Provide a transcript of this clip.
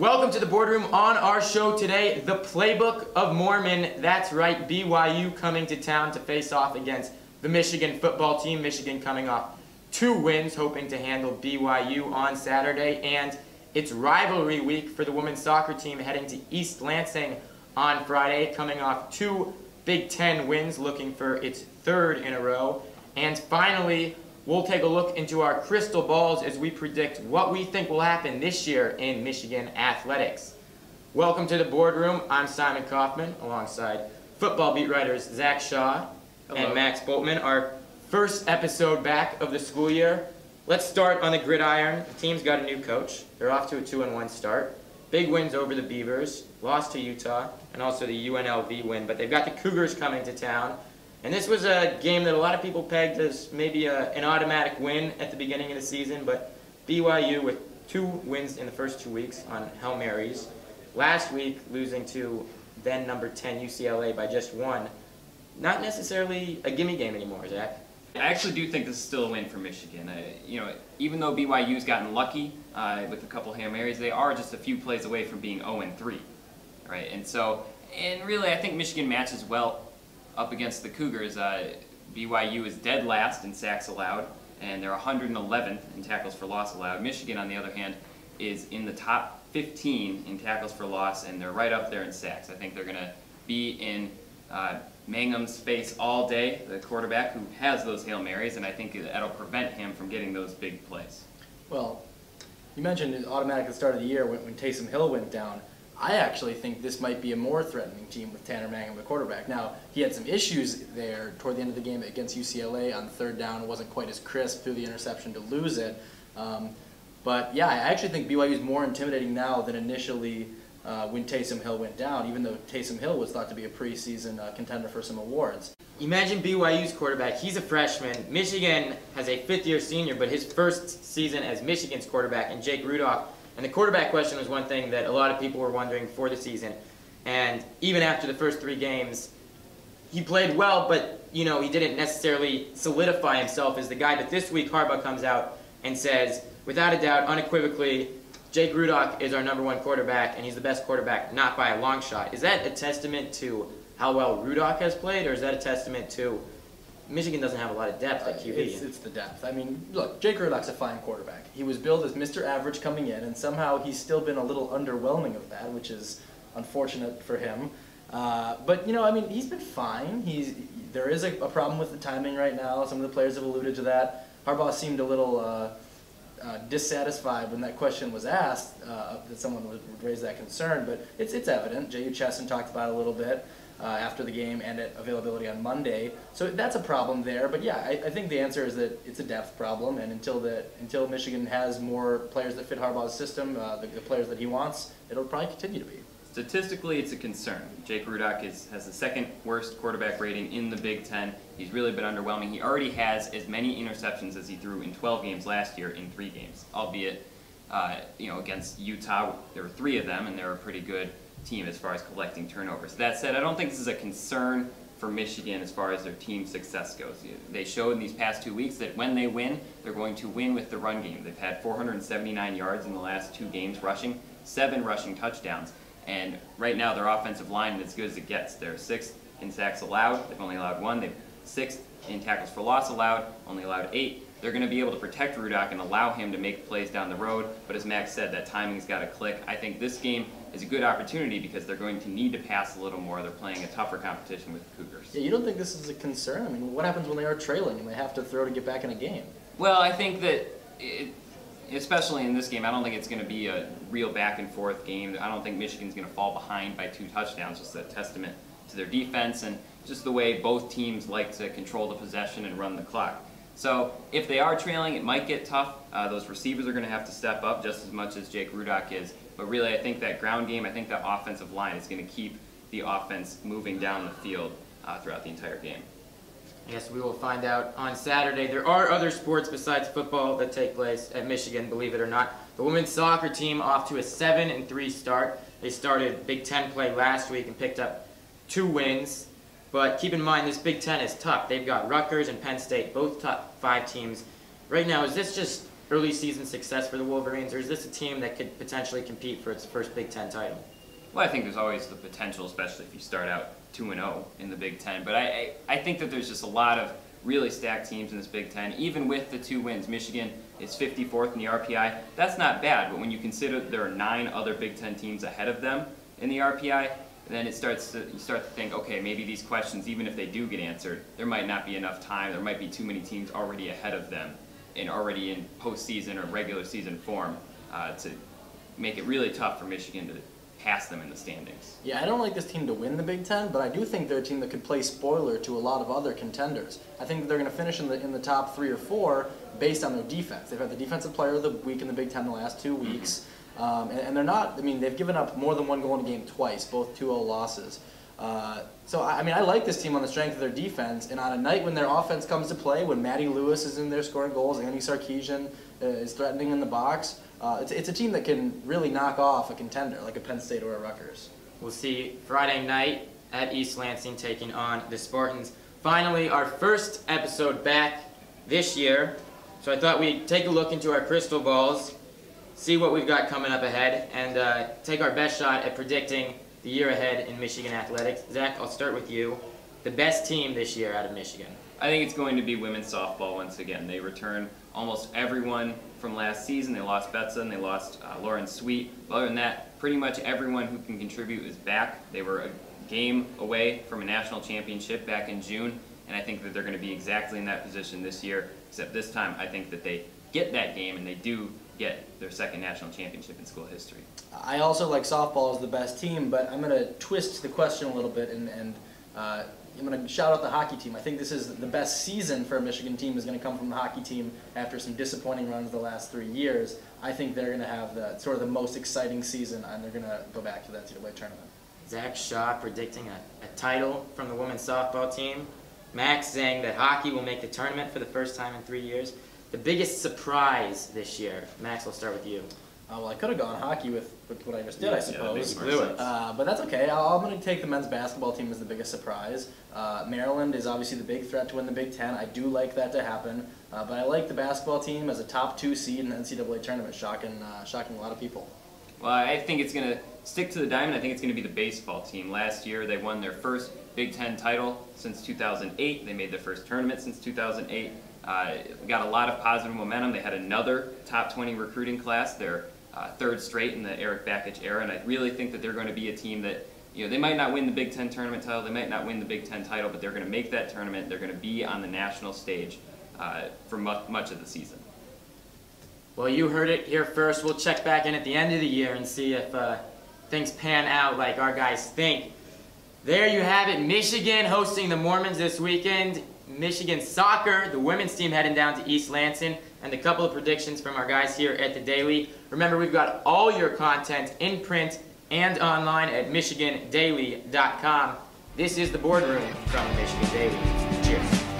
Welcome to the Boardroom. On our show today, the Playbook of Mormon. That's right, BYU coming to town to face off against the Michigan football team. Michigan coming off 2 wins, hoping to handle BYU on Saturday. And it's rivalry week for the women's soccer team heading to East Lansing on Friday, coming off 2 Big Ten wins, looking for its 3rd in a row. And finally, we'll take a look into our crystal balls as we predict what we think will happen this year in Michigan athletics. Welcome to the Boardroom. I'm Simon Kaufman, alongside football beat writers Zach Shaw and Max Boltman. Our first episode back of the school year. Let's start on the gridiron. The team's got a new coach. They're off to a 2-1 start. Big wins over the Beavers, lost to Utah, and also the UNLV win. But they've got the Cougars coming to town. And this was a game that a lot of people pegged as maybe an automatic win at the beginning of the season, but BYU with 2 wins in the first 2 weeks on Hail Marys. Last week, losing to then number 10 UCLA by just 1. Not necessarily a gimme game anymore, Zach. I actually do think this is still a win for Michigan. Even though BYU's gotten lucky with a couple Hail Marys, they are just a few plays away from being 0-3, right? And really, I think Michigan matches well up against the Cougars. BYU is dead last in sacks allowed, and they're 111th in tackles for loss allowed. Michigan, on the other hand, is in the top 15 in tackles for loss, and they're right up there in sacks. I think they're going to be in Mangum's face all day, the quarterback who has those Hail Marys, and I think that'll prevent him from getting those big plays. Well, you mentioned it automatic at the start of the year when Taysom Hill went down. I actually think this might be a more threatening team with Tanner Mangum at quarterback. Now, he had some issues there toward the end of the game against UCLA on 3rd down. It wasn't quite as crisp through the interception to lose it. But yeah, I actually think BYU is more intimidating now than initially when Taysom Hill went down, even though Taysom Hill was thought to be a preseason contender for some awards. Imagine BYU's quarterback. He's a freshman. Michigan has a 5th-year senior, but his first season as Michigan's quarterback, and Jake Rudock. And the quarterback question was one thing that a lot of people were wondering for the season. And even after the first 3 games, he played well, but he didn't necessarily solidify himself as the guy. But this week, Harbaugh comes out and says, without a doubt, unequivocally, Jake Rudock is our #1 quarterback, and he's the best quarterback, not by a long shot. Is that a testament to how well Rudock has played, or is that a testament to Michigan doesn't have a lot of depth at QB? It's the depth. I mean, look, Jake Rudock's a fine quarterback. He was billed as Mr. Average coming in, and somehow he's still been a little underwhelming of that, which is unfortunate for him. But, he's been fine. There is a problem with the timing right now. Some of the players have alluded to that. Harbaugh seemed a little dissatisfied when that question was asked, that someone would raise that concern, but it's evident. J.U. Chesson talked about it a little bit after the game and at availability on Monday. So that's a problem there. But yeah, I think the answer is that it's a depth problem, and until Michigan has more players that fit Harbaugh's system, the players that he wants, it'll probably continue to be. Statistically, it's a concern. Jake Rudock has the 2nd worst quarterback rating in the Big Ten. He's really been underwhelming. He already has as many interceptions as he threw in 12 games last year in 3 games, albeit against Utah, there were 3 of them, and they were a pretty good team as far as collecting turnovers. That said, I don't think this is a concern for Michigan as far as their team success goes. They showed in these past 2 weeks that when they win, they're going to win with the run game. They've had 479 yards in the last 2 games rushing, 7 rushing touchdowns. And right now their offensive line is as good as it gets. They're 6th in sacks allowed. They've only allowed 1. They're 6th in tackles for loss allowed, only allowed 8. They're going to be able to protect Rudock and allow him to make plays down the road. But as Max said, that timing's got to click. I think this game is a good opportunity because they're going to need to pass a little more. They're playing a tougher competition with the Cougars. Yeah, you don't think this is a concern? I mean, what happens when they are trailing and they have to throw to get back in a game? Well, I think that especially in this game, I don't think it's going to be a real back-and-forth game. I don't think Michigan's going to fall behind by 2 touchdowns, just a testament to their defense and just the way both teams like to control the possession and run the clock. So if they are trailing, it might get tough. Those receivers are going to have to step up just as much as Jake Rudock is. But really, I think that ground game, I think that offensive line is going to keep the offense moving down the field throughout the entire game. Yes, we will find out on Saturday. There are other sports besides football that take place at Michigan, believe it or not. The women's soccer team off to a 7-3 start. They started Big Ten play last week and picked up 2 wins. But keep in mind, this Big Ten is tough. They've got Rutgers and Penn State, both top 5 teams. Right now, is this just early season success for the Wolverines, or is this a team that could potentially compete for its first Big Ten title? Well, I think there's always the potential, especially if you start out 2-0 in the Big Ten. But I think that there's just a lot of really stacked teams in this Big Ten. Even with the 2 wins, Michigan is 54th in the RPI. That's not bad, but when you consider there are 9 other Big Ten teams ahead of them in the RPI, then you start to think, okay, maybe these questions, even if they do get answered, there might not be enough time. There might be too many teams already ahead of them and already in postseason or regular season form to make it really tough for Michigan to pass them in the standings. Yeah, I don't like this team to win the Big Ten, but I do think they're a team that could play spoiler to a lot of other contenders. I think they're going to finish in the top 3 or 4 based on their defense. They've had the Defensive Player of the Week in the Big Ten the last 2 weeks, and they're not, I mean, they've given up more than 1 goal in a game twice, both 2-0 losses. So, I mean, I like this team on the strength of their defense, and on a night when their offense comes to play, when Maddie Lewis is in there scoring goals, Andy Sarkeesian is threatening in the box, it's a team that can really knock off a contender like a Penn State or a Rutgers. We'll see Friday night at East Lansing taking on the Spartans. Finally, our first episode back this year, so I thought we'd take a look into our crystal balls, see what we've got coming up ahead, and take our best shot at predicting the year ahead in Michigan athletics. Zach, I'll start with you. The best team this year out of Michigan. I think it's going to be women's softball once again. They return almost everyone from last season. They lost Betza and they lost Lauren Sweet. But other than that, pretty much everyone who can contribute is back. They were a game away from a national championship back in June, and I think that they're going to be exactly in that position this year, except this time I think that they get that game and they do get their second national championship in school history. I also like softball as the best team, but I'm going to twist the question a little bit and I'm going to shout out the hockey team. I think this is the best season for a Michigan team is going to come from the hockey team after some disappointing runs the last 3 years. I think they're going to have the most exciting season, and they're going to go back to the NCAA tournament. Zach Shaw predicting a title from the women's softball team. Max saying that hockey will make the tournament for the first time in 3 years. The biggest surprise this year. Max, I'll start with you. Well, I could have gone hockey with what I just did, I suppose. Yeah, but that's okay. I'm going to take the men's basketball team as the biggest surprise. Maryland is obviously the big threat to win the Big Ten. I do like that to happen. But I like the basketball team as a top 2 seed in the NCAA tournament, shocking a lot of people. Well, I think it's going to stick to the diamond. I think it's going to be the baseball team. Last year, they won their first Big Ten title since 2008. They made their first tournament since 2008. Got a lot of positive momentum. They had another top 20 recruiting class. They're 3rd straight in the Eric Bakich era, and I really think that they're going to be a team that, they might not win the Big Ten tournament title, they might not win the Big Ten title, but they're going to make that tournament. They're going to be on the national stage for much of the season. Well, you heard it here first. We'll check back in at the end of the year and see if things pan out like our guys think. There you have it. Michigan hosting the Mormons this weekend. Michigan soccer, the women's team heading down to East Lansing, and a couple of predictions from our guys here at the Daily. Remember, we've got all your content in print and online at michigandaily.com. This is the Boardroom from the Michigan Daily. Cheers.